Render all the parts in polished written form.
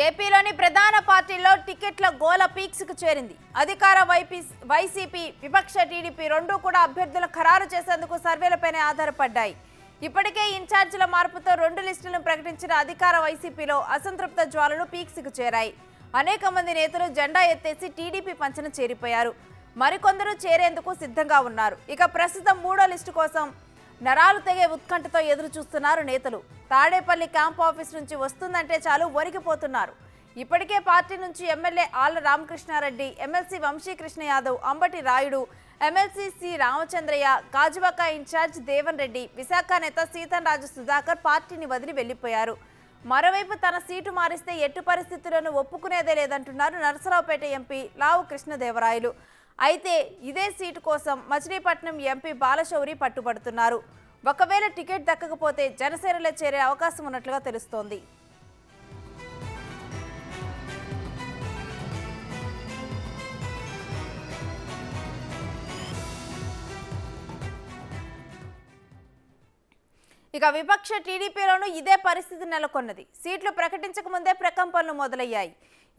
ఏపీలోని ప్రధాన పార్టీల్లో టికెట్ల గోల పీక్స్కు చేరింది. అధికార వైసీపీ, విపక్ష టీడీపీ రెండూ కూడా అభ్యర్థులను ఖరారు చేసేందుకు సర్వేలపైనే ఆధారపడ్డాయి. ఇప్పటికే ఇన్ఛార్జీల మార్పుతో 2 లిస్టులను ప్రకటించిన అధికార వైసీపీలో అసంతృప్త జ్వాలలు పీక్స్కు చేరాయి. అనేక మంది నేతలు జెండా ఎత్తేసి టీడీపీ పంచన చేరిపోయారు. మరికొందరు చేరేందుకు సిద్ధంగా ఉన్నారు. ఇక ప్రస్తుతం 3వ లిస్టు కోసం నరాలు తెగే ఉత్కంఠతో ఎదురు చూస్తున్నారు నేతలు. తాడేపల్లి క్యాంప్ ఆఫీస్ నుంచి వస్తుందంటే చాలు వణికిపోతున్నారు. ఇప్పటికే పార్టీ నుంచి MLA Alla Ramakrishna Reddy, MLC Vamsikrishna Yadav, Ambati Rayudu, MLC C Ramachandraiah, Gajuwaka incharge Devan Reddy, Visakha నేత సీతంరాజు సుధాకర్ పార్టీని వదిలి వెళ్లిపోయారు. మరోవైపు తన సీటు మారిస్తే ఎట్టి పరిస్థితుల్లోనూ ఒప్పుకునేదే లేదంటున్నారు నరసరావుపేట ఎంపీ లావు కృష్ణదేవరాయలు. అయితే ఇదే సీటు కోసం మచిలీపట్నం ఎంపీ బాలశౌరి పట్టుబడుతున్నారు. ఒకవేళ టికెట్ దక్కకపోతే జనసేనలో చేరే అవకాశం ఉన్నట్లుగా తెలుస్తోంది. ఇక విపక్ష టీడీపీలోనూ ఇదే పరిస్థితి నెలకొన్నది. సీట్లు ప్రకటించక ముందే ప్రకంపనలు మొదలయ్యాయి.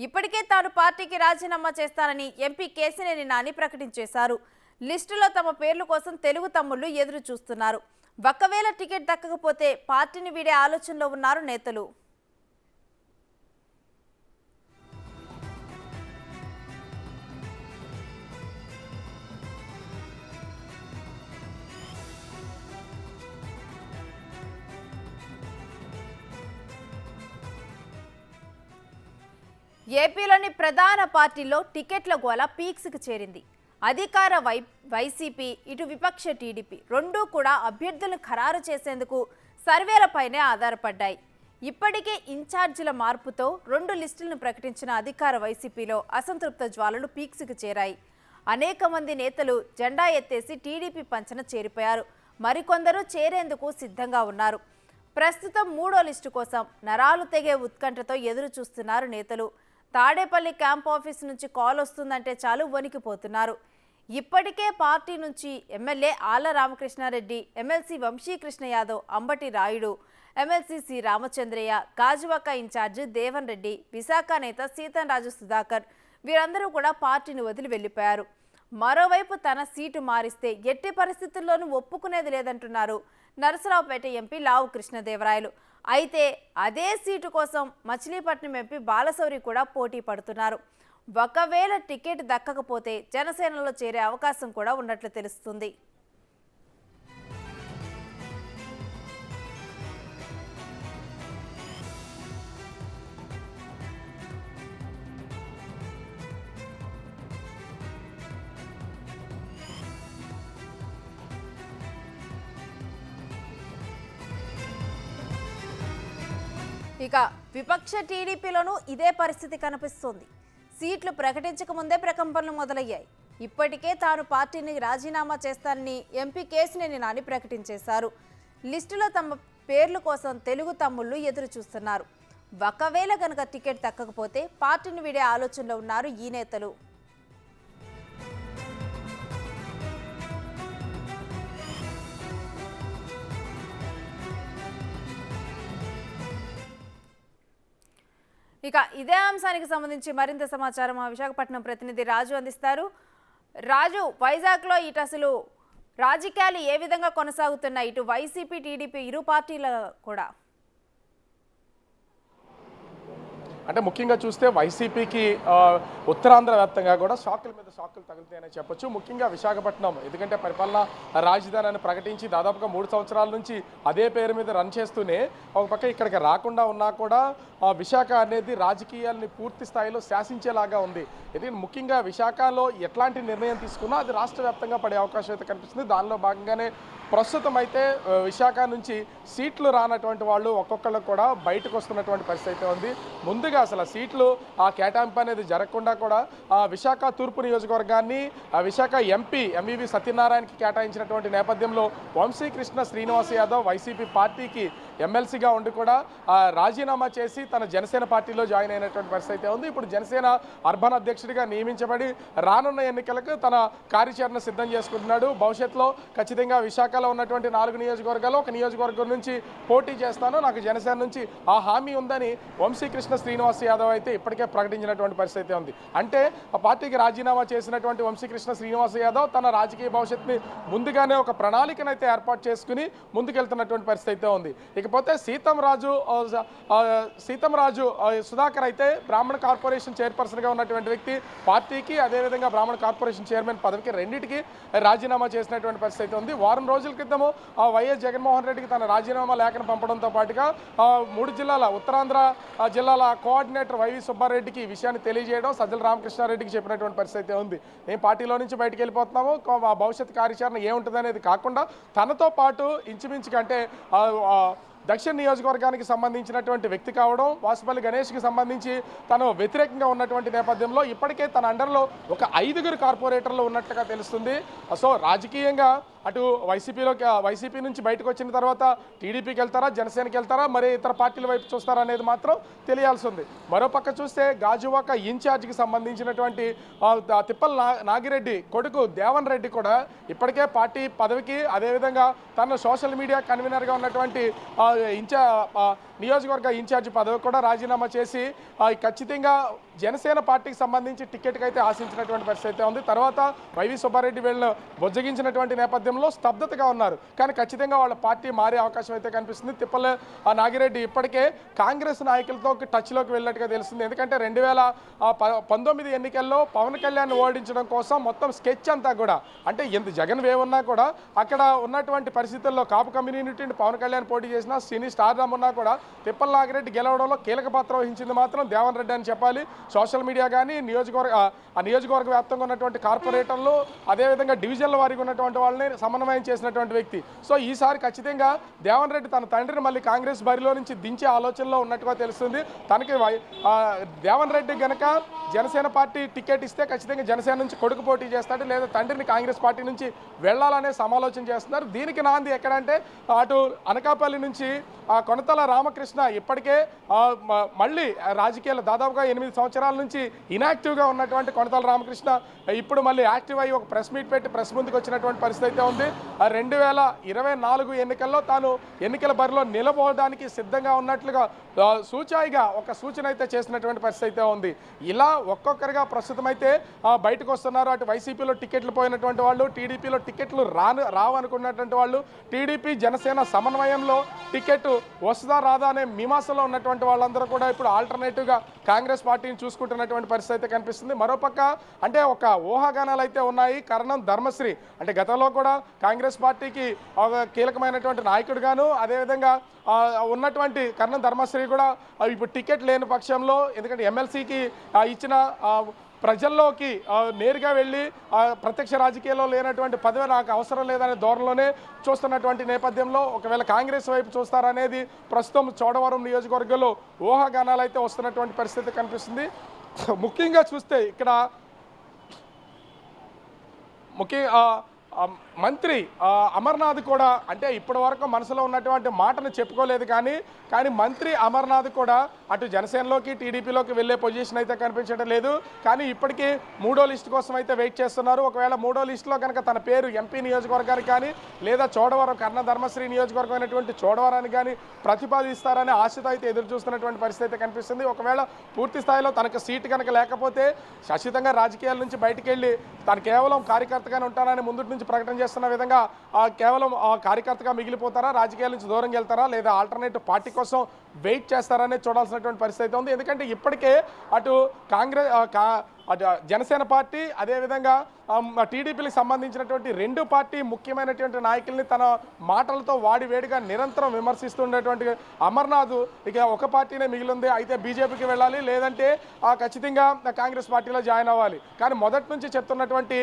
ఇప్పటికే తాను పార్టీకి రాజీనామా చేస్తానని ఎంపీ కేశినేని నాని ప్రకటించేశారు. లిస్టులో తమ పేర్ల కోసం తెలుగు తమ్ముళ్లు ఎదురు చూస్తున్నారు. ఒకవేళ టికెట్ దక్కకపోతే పార్టీని వీడే ఆలోచనలో ఉన్నారు నేతలు. ఏపీలోని ప్రధాన పార్టీల్లో టికెట్ల గోల పీక్స్కి చేరింది. అధికార వైసీపీ, ఇటు విపక్ష టీడీపీ రెండూ కూడా అభ్యర్థులను ఖరారు చేసేందుకు సర్వేలపైనే ఆధారపడ్డాయి. ఇప్పటికే ఇన్ఛార్జీల మార్పుతో 2 లిస్టులను ప్రకటించిన అధికార వైసీపీలో అసంతృప్త జ్వాలలు పీక్స్కి చేరాయి. అనేక మంది నేతలు జెండా ఎత్తేసి టీడీపీ పంచన చేరిపోయారు. మరికొందరు చేరేందుకు సిద్ధంగా ఉన్నారు. ప్రస్తుతం 3వ లిస్టు కోసం నరాలు తెగే ఉత్కంఠతో ఎదురు చూస్తున్నారు నేతలు. తాడేపల్లి క్యాంప్ ఆఫీస్ నుంచి కాల్ వస్తుందంటే చాలు వణికిపోతున్నారు. ఇప్పటికే పార్టీ నుంచి MLA Alla Ramakrishna Reddy, MLC Vamsikrishna Yadav, Ambati Rayudu, MLC C Ramachandraiah, Gajuwaka incharge Devan Reddy, Visakha నేత సీతంరాజు సుధాకర్ వీరందరూ కూడా పార్టీని వదిలి వెళ్లిపోయారు. మరోవైపు తన సీటు మారిస్తే ఎట్టి పరిస్థితుల్లోనూ ఒప్పుకునేది లేదంటున్నారు నరసరావుపేట ఎంపీ లావు కృష్ణదేవరాయలు. అయితే అదే సీటు కోసం మచిలీపట్నం ఎంపీ బాలశౌరి కూడా పోటీ పడుతున్నారు. ఒకవేళ టికెట్ దక్కకపోతే జనసేనలో చేరే అవకాశం కూడా ఉన్నట్లు తెలుస్తుంది. ఇక విపక్ష టీడీపీలోనూ ఇదే పరిస్థితి కనిపిస్తోంది. సీట్లు ప్రకటించక ముందే ప్రకంపనలు మొదలయ్యాయి. ఇప్పటికే తాను పార్టీని రాజీనామా చేస్తానని ఎంపీ కేశినేని నాని ప్రకటించేశారు. లిస్టులో తమ పేర్ల కోసం తెలుగు తమ్ముళ్లు ఎదురు చూస్తున్నారు. ఒకవేళ కనుక టికెట్ దక్కకపోతే పార్టీని వీడే ఆలోచనలో ఉన్నారు ఈ నేతలు. ఇక ఇదే అంశానికి సంబంధించి మరింత సమాచారం మా విశాఖపట్నం ప్రతినిధి రాజు అందిస్తారు. రాజు, వైజాగ్లో ఇటు అసలు రాజకీయాలు ఏ విధంగా కొనసాగుతున్నాయి? ఇటు వైసీపీ, టీడీపీ ఇరు పార్టీల కూడా అంటే ముఖ్యంగా చూస్తే వైసీపీకి ఉత్తరాంధ్ర వ్యాప్తంగా కూడా షాకుల మీద షాకులు తగులుతాయని చెప్పొచ్చు. ముఖ్యంగా విశాఖపట్నం, ఎందుకంటే పరిపాలన రాజధానిని ప్రకటించి దాదాపుగా 3 సంవత్సరాల నుంచి అదే పేరు మీద రన్ చేస్తూనే ఒక పక్క ఇక్కడికి రాకుండా ఉన్నా కూడా విశాఖ అనేది రాజకీయాల్ని పూర్తి స్థాయిలో శాసించేలాగా ఉంది. ఇది ముఖ్యంగా విశాఖలో ఎట్లాంటి నిర్ణయం తీసుకున్నా అది రాష్ట్ర వ్యాప్తంగా పడే అవకాశం అయితే కనిపిస్తుంది. దానిలో భాగంగానే ప్రస్తుతం అయితే విశాఖ నుంచి సీట్లు రానటువంటి వాళ్ళు ఒక్కొక్కళ్ళకు కూడా బయటకు వస్తున్నటువంటి పరిస్థితి అయితే ఉంది. ముందుగా అసలు సీట్లు ఆ కేటాయింపు అనేది జరగకుండా కూడా విశాఖ తూర్పు నియోజకవర్గాన్ని విశాఖ ఎంపీ ఎంవివి సత్యనారాయణకి కేటాయించినటువంటి నేపథ్యంలో వంశీకృష్ణ శ్రీనివాస్ యాదవ్ వైసీపీ పార్టీకి ఎమ్మెల్సీగా ఉండి కూడా రాజీనామా చేసి తన జనసేన పార్టీలో జాయిన్ అయినటువంటి పరిస్థితి అయితే ఉంది. ఇప్పుడు జనసేన అర్బన్ అధ్యక్షుడిగా నియమించబడి రానున్న ఎన్నికలకు తన కార్యాచరణ సిద్ధం చేసుకుంటున్నాడు. భవిష్యత్తులో ఖచ్చితంగా విశాఖలో ఉన్నటువంటి 4 నియోజకవర్గాల్లో ఒక నియోజకవర్గం నుంచి పోటీ చేస్తాను, నాకు జనసేన నుంచి ఆ హామీ ఉందని వంశీకృష్ణ శ్రీనివాస్ యాదవ్ అయితే ఇప్పటికే ప్రకటించినటువంటి పరిస్థితి ఉంది. అంటే ఆ పార్టీకి రాజీనామా చేసినటువంటి వంశీకృష్ణ శ్రీనివాస్ యాదవ్ తన రాజకీయ భవిష్యత్తుని ముందుగానే ఒక ప్రణాళికనైతే ఏర్పాటు చేసుకుని ముందుకెళ్తున్నటువంటి పరిస్థితి అయితే ఉంది. ఇకపోతే సీతంరాజు సుధాకర్ అయితే బ్రాహ్మణ కార్పొరేషన్ చైర్పర్సన్గా ఉన్నటువంటి వ్యక్తి పార్టీకి అదేవిధంగా బ్రాహ్మణ కార్పొరేషన్ చైర్మన్ పదవికి రెండింటికి రాజీనామా చేసినటువంటి పరిస్థితి అయితే ఉంది. వారం రోజుల క్రితము వైఎస్ జగన్మోహన్ రెడ్డికి తన రాజీనామా లేఖను పంపడంతో పాటుగా 3 జిల్లాల ఉత్తరాంధ్ర జిల్లాల కోఆర్డినేటర్ వైవి సుబ్బారెడ్డికి ఈ విషయాన్ని తెలియజేయడం, సజ్జల రామకృష్ణారెడ్డికి చెప్పినటువంటి పరిస్థితి ఉంది. మేము పార్టీలో నుంచి బయటకు వెళ్ళిపోతున్నాము, భవిష్యత్ కార్యాచరణ ఏముంటుంది అనేది కాకుండా తనతో పాటు ఇంచుమించుగా అంటే దక్షిణ నియోజకవర్గానికి సంబంధించినటువంటి వ్యక్తి కావడం, వాసుపల్లి గణేష్కి సంబంధించి తను వ్యతిరేకంగా ఉన్నటువంటి నేపథ్యంలో ఇప్పటికే తన అండర్లో ఒక 5 కార్పొరేటర్లు ఉన్నట్లుగా తెలుస్తుంది. సో రాజకీయంగా అటు వైసీపీ నుంచి బయటకు వచ్చిన తర్వాత టీడీపీకి వెళ్తారా, జనసేనకి వెళ్తారా, మరి ఇతర పార్టీల వైపు చూస్తారా అనేది మాత్రం తెలియాల్సి ఉంది. మరోపక్క చూస్తే గాజువాక ఇన్ఛార్జికి సంబంధించినటువంటి తిప్పల నాగిరెడ్డి కొడుకు దేవన్ రెడ్డి కూడా ఇప్పటికే పార్టీ పదవికి అదేవిధంగా తన సోషల్ మీడియా కన్వీనర్గా ఉన్నటువంటి నియోజకవర్గ ఇన్ఛార్జి పదవి కూడా రాజీనామా చేసి ఖచ్చితంగా జనసేన పార్టీకి సంబంధించి టికెట్కి అయితే ఆశించినటువంటి పరిస్థితి అయితే ఉంది. తర్వాత వైవి సుబ్బారెడ్డి వీళ్ళను బొజ్జగించినటువంటి నేపథ్యంలో స్తబ్దతగా ఉన్నారు. కానీ ఖచ్చితంగా వాళ్ళ పార్టీ మారే అవకాశం అయితే కనిపిస్తుంది. తిప్పల నాగిరెడ్డి ఇప్పటికే కాంగ్రెస్ నాయకులతో టచ్లోకి వెళ్ళినట్టుగా తెలుస్తుంది. ఎందుకంటే 2019 ఎన్నికల్లో పవన్ కళ్యాణ్ ఓడించడం కోసం మొత్తం స్కెచ్ అంతా కూడా అంటే ఎంత జగన్ వేవ్ ఉన్నా కూడా అక్కడ ఉన్నటువంటి పరిస్థితుల్లో కాపు కమ్యూనిటీని పవన్ కళ్యాణ్ పోటీ చేసిన సినీ స్టార్డమ్ ఉన్నా కూడా తిప్పల నాగిరెడ్డి గెలవడంలో కీలక పాత్ర వహించింది మాత్రం దేవన్ రెడ్డి అని చెప్పాలి. సోషల్ మీడియా కానీ నియోజకవర్గ వ్యాప్తంగా ఉన్నటువంటి కార్పొరేటర్లు అదేవిధంగా డివిజన్ల వారికి ఉన్నటువంటి వాళ్ళని సమన్వయం చేసినటువంటి వ్యక్తి. సో ఈసారి ఖచ్చితంగా దేవన్ రెడ్డి తన తండ్రిని మళ్ళీ కాంగ్రెస్ బరిలో నుంచి దించే ఆలోచనలో ఉన్నట్టుగా తెలుస్తుంది. తనకి దేవన్ రెడ్డి గనక జనసేన పార్టీ టికెట్ ఇస్తే ఖచ్చితంగా జనసేన నుంచి కొడుకు పోటీ చేస్తాడు, లేదా తండ్రిని కాంగ్రెస్ పార్టీ నుంచి వెళ్లాలనే సమాలోచన చేస్తున్నారు. దీనికి నాంది ఎక్కడంటే అటు అనకాపల్లి నుంచి కొనతల రామకృష్ణ ఇప్పటికే మళ్ళీ రాజకీయాలు దాదాపుగా 8 సంవత్సరాల నుంచి ఇనాక్టివ్గా ఉన్నటువంటి కొనతల రామకృష్ణ ఇప్పుడు మళ్ళీ యాక్టివ్ అయ్యి ఒక ప్రెస్ మీట్ పెట్టి ప్రెస్ ముందుకు వచ్చినటువంటి పరిస్థితి అయితే ఉంది. 2024 ఎన్నికల్లో తాను ఎన్నికల బరిలో నిలబోవడానికి సిద్ధంగా ఉన్నట్లుగా సూచాయిగా ఒక సూచన అయితే చేసినటువంటి పరిస్థితి అయితే ఉంది. ఇలా ఒక్కొక్కరిగా ప్రస్తుతం అయితే బయటకు వస్తున్నారు. అటు వైసీపీలో టికెట్లు పోయినటువంటి వాళ్ళు, టీడీపీలో టికెట్లు రావనుకున్నటువంటి వాళ్ళు, టీడీపీ జనసేన సమన్వయంలో టికెట్ వస్తుందా రాదా అనే మీమాసలో ఉన్నటువంటి వాళ్ళందరూ కూడా ఇప్పుడు ఆల్టర్నేటివ్గా కాంగ్రెస్ పార్టీని చూసుకుంటున్నటువంటి పరిస్థితి అయితే కనిపిస్తుంది. మరోపక్క అంటే ఒక ఊహాగానాలు అయితే ఉన్నాయి. కరణం ధర్మశ్రీ అంటే గతంలో కూడా కాంగ్రెస్ పార్టీకి కీలకమైనటువంటి నాయకుడుగాను అదేవిధంగా ఉన్నటువంటి కరణం ధర్మశ్రీ కూడా ఇప్పుడు టికెట్ లేని పక్షంలో ఎందుకంటే ఎమ్మెల్సీకి ఇచ్చిన ప్రజల్లోకి నేరుగా వెళ్ళి ప్రత్యక్ష రాజకీయాల్లో లేనటువంటి పదవి నాకు అవసరం లేదనే ధోరణిలోనే చూస్తున్నటువంటి నేపథ్యంలో ఒకవేళ కాంగ్రెస్ వైపు చూస్తారనేది ప్రస్తుతం చోడవరం నియోజకవర్గంలో ఊహాగానాలు అయితే వస్తున్నటువంటి పరిస్థితి కనిపిస్తుంది. ముఖ్యంగా చూస్తే ఇక్కడ మంత్రి అమర్నాథ్ కూడా అంటే ఇప్పటి వరకు మనసులో ఉన్నటువంటి మాటను చెప్పుకోలేదు కానీ మంత్రి అమర్నాథ్ కూడా అటు జనసేనలోకి టీడీపీలోకి వెళ్ళే పొజిషన్ అయితే కనిపించడం లేదు. కానీ ఇప్పటికీ 3వ లిస్టు కోసం అయితే వెయిట్ చేస్తున్నారు. ఒకవేళ 3వ లిస్టులో కనుక తన పేరు ఎంపీ నియోజకవర్గానికి కానీ లేదా చోడవరం కర్ణ ధర్మశ్రీ నియోజకవర్గం అయినటువంటి చోడవరానికి కానీ ప్రతిపాదిస్తారనే ఆశతో అయితే ఎదురు చూస్తున్నటువంటి పరిస్థితి అయితే కనిపిస్తుంది. ఒకవేళ పూర్తి స్థాయిలో తనకు సీటు కనుక లేకపోతే ఖచ్చితంగా రాజకీయాల నుంచి బయటికి వెళ్ళి తను కేవలం కార్యకర్తగానే ఉంటానని ముందు నుంచి ప్రకటన చేస్తున్న విధంగా కేవలం కార్యకర్తగా మిగిలిపోతారా, రాజకీయాల నుంచి దూరంగా వెళ్తారా, లేదా ఆల్టర్నేటివ్ పార్టీ కోసం వెయిట్ చేస్తారనే చూడాల్సినటువంటి పరిస్థితి ఉంది. ఎందుకంటే ఇప్పటికే అటు జనసేన పార్టీ అదేవిధంగా టీడీపీకి సంబంధించినటువంటి 2 పార్టీ ముఖ్యమైనటువంటి నాయకుల్ని తన మాటలతో వాడివేడిగా నిరంతరం విమర్శిస్తుండేటువంటి అమర్నాథ్ ఇక ఒక పార్టీనే మిగిలింది. అయితే బీజేపీకి వెళ్ళాలి, లేదంటే ఖచ్చితంగా కాంగ్రెస్ పార్టీలో జాయిన్ అవ్వాలి. కానీ మొదటి నుంచి చెప్తున్నటువంటి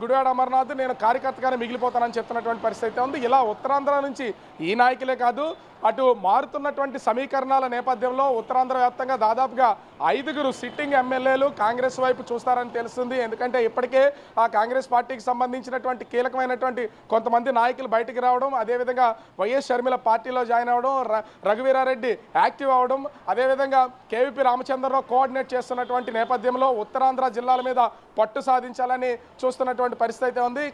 గుడివాడ అమర్నాథ్ నేను కార్యకర్తగానే మిగిలిపోతానని చెప్తున్నటువంటి పరిస్థితి ఉంది. ఇలా ఉత్తరాంధ్ర నుంచి ఈ నాయకులే కాదు అటు మారుతున్నటువంటి సమీకరణాల నేపథ్యంలో ఉత్తరాంధ్ర వ్యాప్తంగా దాదాపుగా 5 సిట్టింగ్ ఎమ్మెల్యేలు కాంగ్రెస్ వైపు చూస్తారని తెలుస్తుంది. ఎందుకంటే ఇప్పటికే ఆ కాంగ్రెస్ పార్టీకి సంబంధించినటువంటి కీలకమైనటువంటి కొంతమంది నాయకులు బయటికి రావడం, అదేవిధంగా వైఎస్ షర్మిల పార్టీలో జాయిన్ అవ్వడం, రఘువీరారెడ్డి యాక్టివ్ అవ్వడం, అదేవిధంగా కేవీపీ రామచంద్రరావు కోఆర్డినేట్ చేస్తున్నటువంటి నేపథ్యంలో ఉత్తరాంధ్ర జిల్లాల మీద పట్టు సాధించాలని చూస్తున్నటువంటి పరిస్థితి అయితే ఉంది.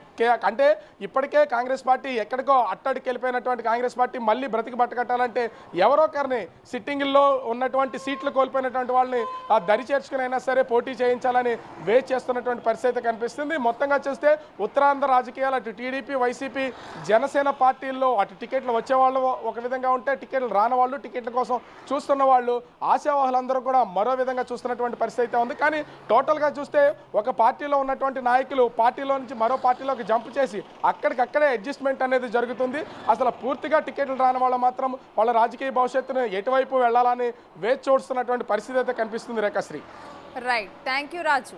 అంటే ఇప్పటికే కాంగ్రెస్ పార్టీ ఎక్కడికో అట్టడికి వెళ్ళిపోయినటువంటి కాంగ్రెస్ పార్టీ మళ్ళీ బ్రతికి బట్టకట్టాలంటే ఎవరో ఒకరిని సిట్టింగుల్లో ఉన్నటువంటి సీట్లు కోల్పోయినటువంటి వాళ్ళని దరి చేర్చుకునైనా సరే పోటీ చేయించాలని వెయిట్ చేస్తున్నటువంటి పరిస్థితి కనిపిస్తుంది. మొత్తంగా చూస్తే ఉత్తరాంధ్ర రాజకీయాలు అటు టీడీపీ, వైసీపీ, జనసేన పార్టీల్లో అటు టికెట్లు వచ్చేవాళ్ళు ఒక విధంగా ఉంటే టికెట్లు రాని వాళ్ళు, టికెట్ల కోసం చూస్తున్న వాళ్ళు, ఆశావాహులందరూ కూడా మరో విధంగా చూస్తున్నటువంటి పరిస్థితి అయితే ఉంది. కానీ టోటల్గా చూస్తే ఒక పార్టీలో ఉన్నటువంటి నాయకులు పార్టీలో నుంచి మరో పార్టీలోకి జంప్ చేసి అక్కడికక్కడే అడ్జస్ట్మెంట్ అనేది జరుగుతుంది. అసలు పూర్తిగా టికెట్లు రాని వాళ్ళు మాత్రం వాళ్ళ రాజకీయ భవిష్యత్తును ఎటువైపు వెళ్ళాలని వేచి చూస్తున్నటువంటి పరిస్థితి అయితే కనిపిస్తుంది. Rekhashri. Right, thank you Raju.